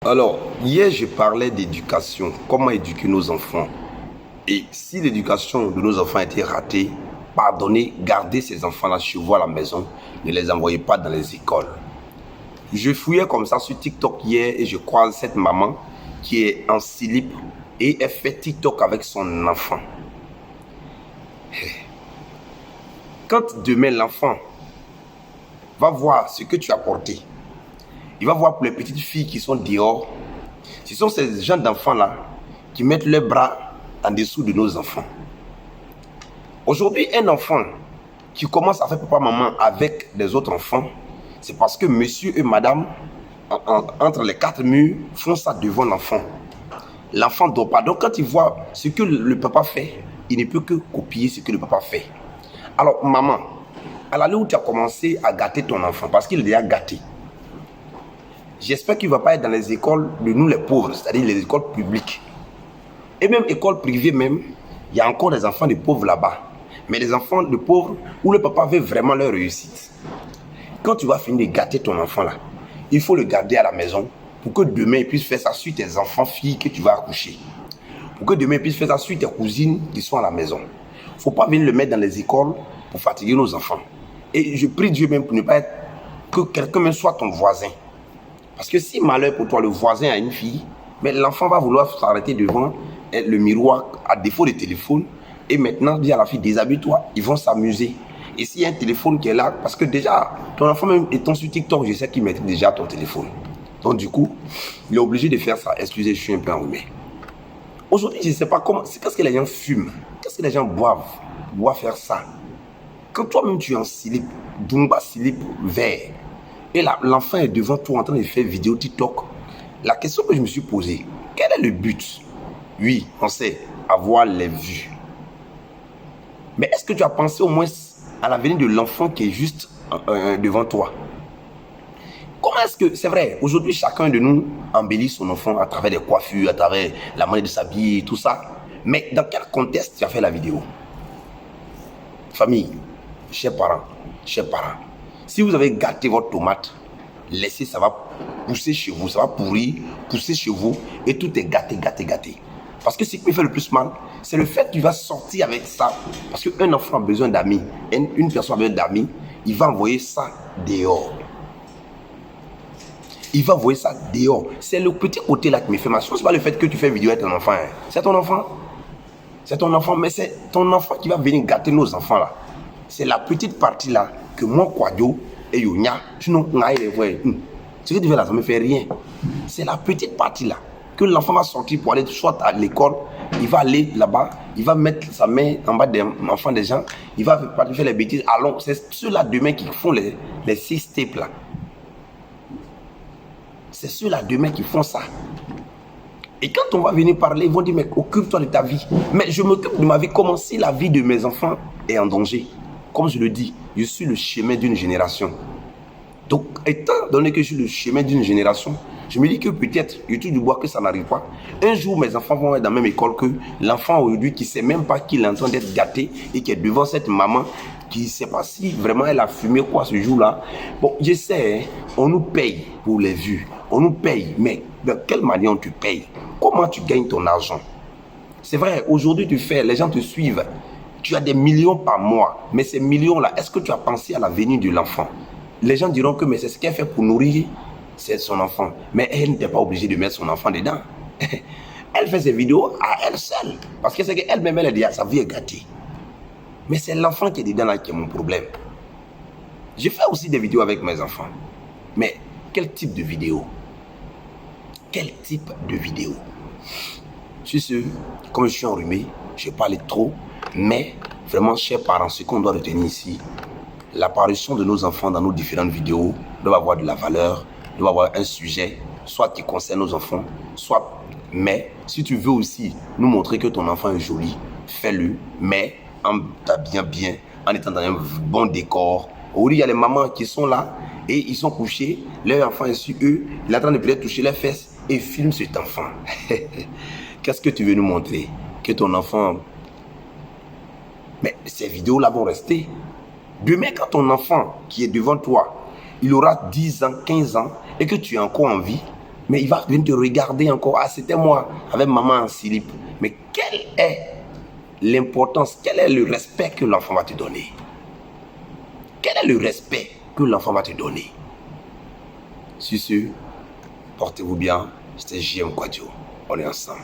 Alors, hier, je parlais d'éducation, comment éduquer nos enfants. Et si l'éducation de nos enfants a été ratée, pardonnez, gardez ces enfants-là chez vous à la maison, ne les envoyez pas dans les écoles. Je fouillais comme ça sur TikTok hier et je croise cette maman qui est en slip et elle fait TikTok avec son enfant. Quand demain l'enfant va voir ce que tu as porté, il va voir pour les petites filles qui sont dehors, ce sont ces gens d'enfants-là qui mettent leurs bras en dessous de nos enfants. Aujourd'hui, un enfant qui commence à faire papa-maman avec les autres enfants, c'est parce que monsieur et madame, entre les quatre murs, font ça devant l'enfant. L'enfant ne dort pas. Donc quand il voit ce que le papa fait, il ne peut que copier ce que le papa fait. Alors maman, à l'allée où tu as commencé à gâter ton enfant, parce qu'il est déjà gâté, j'espère qu'il ne va pas être dans les écoles de nous les pauvres, c'est-à-dire les écoles publiques. Et même écoles privées même, il y a encore des enfants de pauvres là-bas. Mais des enfants de pauvres où le papa veut vraiment leur réussite. Quand tu vas finir de gâter ton enfant là, il faut le garder à la maison pour que demain il puisse faire ça sur tes enfants filles que tu vas accoucher. Pour que demain il puisse faire ça sur tes cousines qui sont à la maison. Il ne faut pas venir le mettre dans les écoles pour fatiguer nos enfants. Et je prie Dieu même pour ne pas être que quelqu'un même soit ton voisin. Parce que si malheur pour toi, le voisin a une fille, mais l'enfant va vouloir s'arrêter devant le miroir à défaut de téléphone et maintenant dire à la fille déshabille-toi, ils vont s'amuser. Et s'il y a un téléphone qui est là, parce que déjà, ton enfant même étant sur TikTok, je sais qu'il met déjà ton téléphone. Donc du coup, il est obligé de faire ça. Excusez, je suis un peu enrhumé. Aujourd'hui, je ne sais pas comment, qu'est-ce que les gens fument, qu'est-ce que les gens boivent pour faire ça. Quand toi-même tu es en slip, Dumba slip vert, et l'enfant est devant toi en train de faire vidéo TikTok, la question que je me suis posée, quel est le but? Oui, on sait, avoir les vues. Mais est-ce que tu as pensé au moins à l'avenir de l'enfant qui est juste devant toi? Comment est-ce que, c'est vrai, aujourd'hui chacun de nous embellit son enfant à travers des coiffures, à travers la manière de s'habiller, tout ça. Mais dans quel contexte tu as fait la vidéo? Famille, chers parents, si vous avez gâté votre tomate, laissez, ça va pousser chez vous, ça va pourrir, pousser chez vous et tout est gâté. Parce que ce qui me fait le plus mal, c'est le fait que tu vas sortir avec ça. Parce qu'un enfant a besoin d'amis, une personne a besoin d'amis, il va envoyer ça dehors. C'est le petit côté là qui me fait mal. Ce n'est pas le fait que tu fais vidéo avec ton enfant. Hein. C'est ton enfant, mais c'est ton enfant qui va venir gâter nos enfants là. C'est la petite partie là que moi, Kwadjo et Yonya, sinon, ce que tu fais là, ça ne me fait rien. C'est la petite partie là que l'enfant va sortir pour aller soit à l'école, il va aller là-bas, il va mettre sa main en bas des enfants des gens, il va faire les bêtises. Allons, c'est ceux-là demain qui font les 6 steps là. C'est ceux-là demain qui font ça. Et quand on va venir parler, ils vont dire, mais occupe-toi de ta vie. Mais je m'occupe de ma vie. Comment si la vie de mes enfants est en danger? Comme je le dis, je suis le chemin d'une génération. Donc, étant donné que je suis le chemin d'une génération, je me dis que peut-être, je touche du bois que ça n'arrive pas. Un jour, mes enfants vont être dans la même école que l'enfant aujourd'hui qui ne sait même pas qu'il est en train d'être gâté et qui est devant cette maman qui ne sait pas si vraiment elle a fumé quoi ce jour-là. Bon, je sais, hein, on nous paye pour les vues. On nous paye, mais de quelle manière on te paye? Comment tu gagnes ton argent? C'est vrai, aujourd'hui tu fais, les gens te suivent. Tu as des millions par mois, mais ces millions-là, est-ce que tu as pensé à l'avenir de l'enfant? Les gens diront que mais c'est ce qu'elle fait pour nourrir c'est son enfant. Mais elle n'était pas obligée de mettre son enfant dedans. Elle fait ses vidéos à elle seule. Parce que c'est qu'elle-même, elle a dit, sa vie est gâtée. Mais c'est l'enfant qui est dedans là qui est mon problème. Je fais aussi des vidéos avec mes enfants. Mais quel type de vidéo? Quel type de vidéo? Sur ce, comme je suis enrhumé, je parle trop. Mais vraiment, chers parents, ce qu'on doit retenir ici, l'apparition de nos enfants dans nos différentes vidéos doit avoir de la valeur, doit avoir un sujet, soit qui concerne nos enfants, soit, mais si tu veux aussi nous montrer que ton enfant est joli, fais-le, mais en t'habillant bien, en étant dans un bon décor. Aujourd'hui, il y a les mamans qui sont là et ils sont couchés, leur enfant est sur eux, il est en train de peut-être toucher les fesses et filme cet enfant. Qu'est-ce que tu veux nous montrer? Que ton enfant... Mais ces vidéos-là vont rester. Demain, quand ton enfant qui est devant toi, il aura 10 ans, 15 ans, et que tu es encore en vie, Mais il va venir te regarder encore. Ah, c'était moi, avec maman en slip. Mais quelle est l'importance, quel est le respect que l'enfant va te donner? Quel est le respect que l'enfant va te donner? Sur ce, portez-vous bien. C'était JM Quadio. On est ensemble.